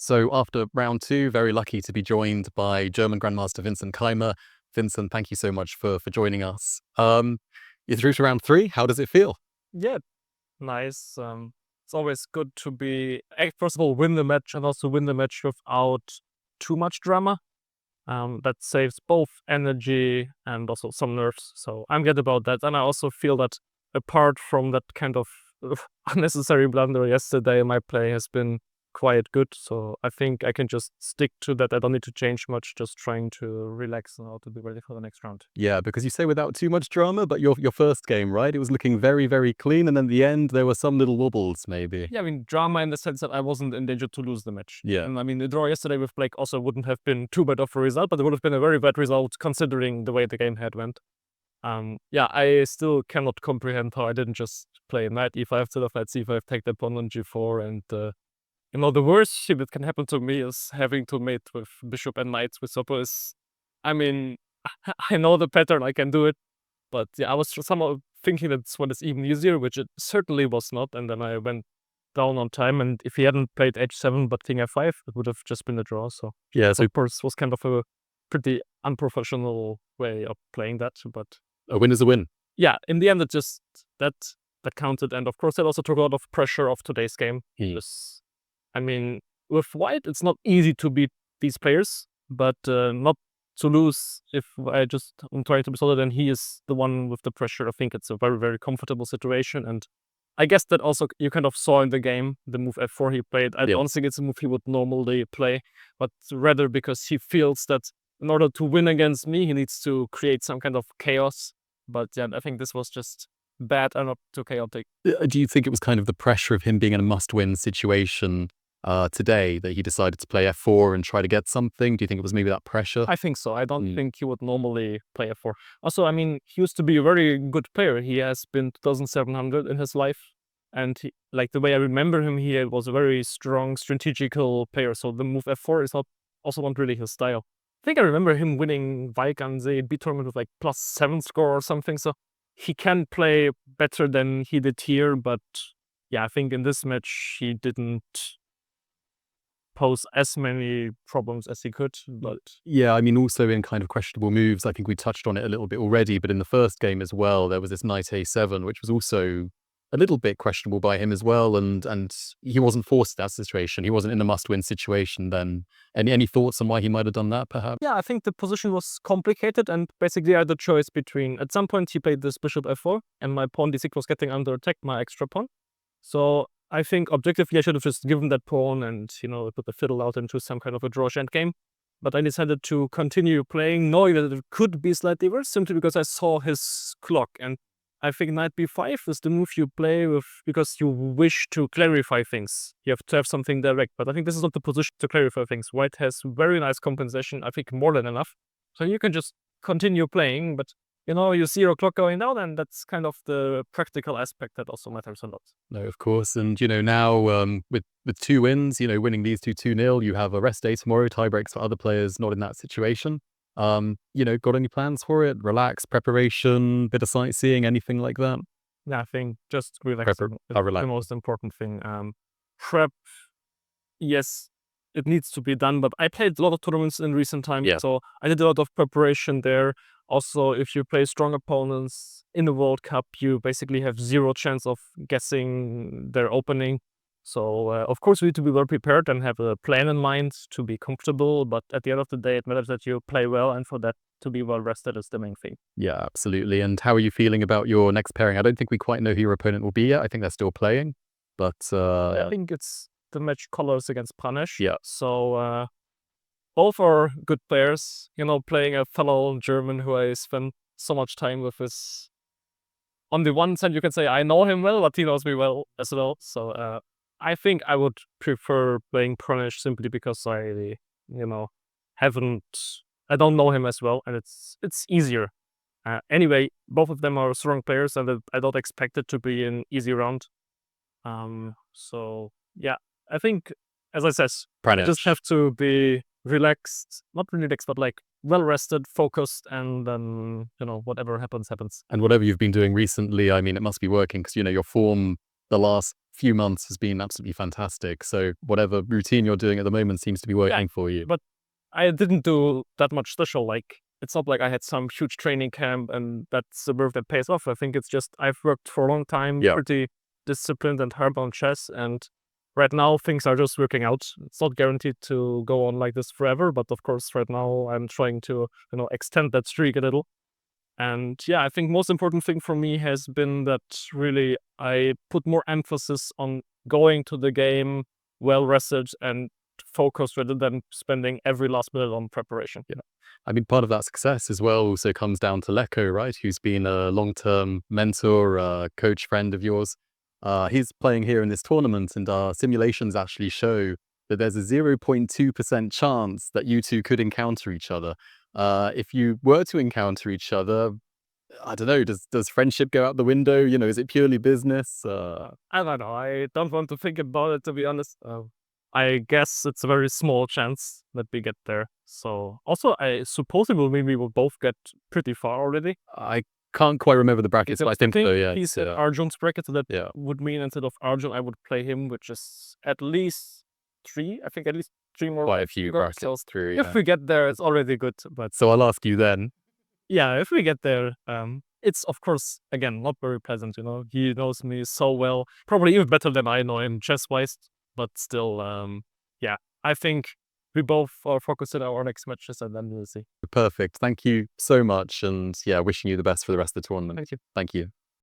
So after round two, very lucky to be joined by German Grandmaster Vincent Keymer. Vincent, thank you so much for joining us. You're through to round three. How does it feel? Yeah, nice. It's always good to first of all, win the match and also win the match without too much drama. That saves both energy and also some nerves. So I'm glad about that. And I also feel that apart from that kind of unnecessary blunder yesterday, my play has been quite good. So I think I can just stick to that. I don't need to change much, just trying to relax now to be ready for the next round. Yeah, because you say without too much drama, but your first game, right? It was looking very, very clean, and then the end, there were some little wobbles, maybe. Yeah, I mean, drama in the sense that I wasn't in danger to lose the match. Yeah. And I mean, the draw yesterday with Blake also wouldn't have been too bad of a result, but it would have been a very bad result considering the way the game had went. Yeah, I still cannot comprehend how I didn't just play knight e5 instead of knight c5, take the pawn on g4, and the worst thing that can happen to me is having to mate with bishop and knight with Sopo is, I mean, I know the pattern, I can do it, but yeah, I was somehow thinking that this one is even easier, which it certainly was not, and then I went down on time, and if he hadn't played h7 but king f5, it would have just been a draw, so Yeah, so of course was kind of a pretty unprofessional way of playing that, but a win is a win. yeah, in the end, it just that counted, and of course, that also took a lot of pressure off today's game. Because, I mean, with white, it's not easy to beat these players, but not to lose if I just am trying to be solid and he is the one with the pressure. I think it's a very, very comfortable situation, and I guess that also you kind of saw in the game, the move f4 he played. I don't think it's a move he would normally play, but rather because he feels that in order to win against me, he needs to create some kind of chaos. But yeah, I think this was just bad and not too chaotic. Do you think it was kind of the pressure of him being in a must-win situation today that he decided to play f4 and try to get something? Do you think it was maybe that pressure? I think so. I don't think he would normally play f4. Also, I mean, he used to be a very good player. He has been 2,700 in his life. And like the way I remember him, he was a very strong strategical player. So the move f4 is also not really his style. I think I remember him winning Weiganse B tournament with like +7 score or something. So he can play better than he did here. But yeah, I think in this match, he didn't pose as many problems as he could, but yeah, I mean, also in kind of questionable moves, I think we touched on it a little bit already, but in the first game as well, there was this knight a7, which was also a little bit questionable by him as well, and he wasn't forced that situation. He wasn't in a must-win situation then. Any thoughts on why he might have done that, perhaps? Yeah, I think the position was complicated, and basically I had the choice between, at some point he played this bishop f4, and my pawn d6 was getting under attack, my extra pawn. So I think objectively I should have just given that pawn and, put the fiddle out into some kind of a draw endgame. But I decided to continue playing, knowing that it could be slightly worse, simply because I saw his clock. And I think knight b5 is the move you play with because you wish to clarify things. You have to have something direct. But I think this is not the position to clarify things. White has very nice compensation, I think more than enough. So you can just continue playing, but you see your clock going down, and that's kind of the practical aspect that also matters a lot. No, of course. And, now with 2 wins, winning these 2-0, you have a rest day tomorrow, tie breaks for other players not in that situation. Got any plans for it? Relax, preparation, bit of sightseeing, anything like that? Yeah, I think just relaxing is the most important thing. Prep, yes, it needs to be done, but I played a lot of tournaments in recent times, so I did a lot of preparation there. Also, if you play strong opponents in the World Cup, you basically have 0 chance of guessing their opening. So, of course, we need to be well prepared and have a plan in mind to be comfortable. But at the end of the day, it matters that you play well, and for that to be well rested is the main thing. Yeah, absolutely. And how are you feeling about your next pairing? I don't think we quite know who your opponent will be yet. I think they're still playing. But I think it's the match colors against Pranesh. Yeah. So, both are good players, playing a fellow German who I spent so much time with is, on the one side, you can say I know him well, but he knows me well as well. So I think I would prefer playing Pranesh simply because I don't know him as well, and it's easier. Anyway, both of them are strong players, and I don't expect it to be an easy round. So yeah, I think, as I said, Pranesh. I just have to be relaxed, not really relaxed, but like well rested, focused, and then whatever happens. And whatever you've been doing recently, I mean, it must be working because your form the last few months has been absolutely fantastic. So whatever routine you're doing at the moment seems to be working for you. But I didn't do that much special. Like, it's not like I had some huge training camp and that's the move that pays off. I think it's just I've worked for a long time, pretty disciplined and hard on chess, and right now things are just working out. It's not guaranteed to go on like this forever, but of course right now I'm trying to, extend that streak a little. And yeah, I think most important thing for me has been that really I put more emphasis on going to the game well rested and focused rather than spending every last minute on preparation. I mean, part of that success as well also comes down to Lecco, right? Who's been a long-term mentor, coach friend of yours. He's playing here in this tournament, and our simulations actually show that there's a 0.2% chance that you two could encounter each other. If you were to encounter each other, I don't know, does friendship go out the window? Is it purely business? I don't know. I don't want to think about it, to be honest. I guess it's a very small chance that we get there. So also, I suppose it will mean we will both get pretty far already. I can't quite remember the brackets, but I think so, yeah. He's at Arjun's bracket, so that would mean instead of Arjun, I would play him, which is at least 3. I think at least 3 more. Quite a few brackets through, If we get there, it's already good. But so I'll ask you then. Yeah, if we get there, it's of course, again, not very pleasant, He knows me so well, probably even better than I know him chess-wise, but still, I think we both are focused on our next matches and then we'll see. Perfect. Thank you so much. And yeah, wishing you the best for the rest of the tournament. Thank you. Thank you.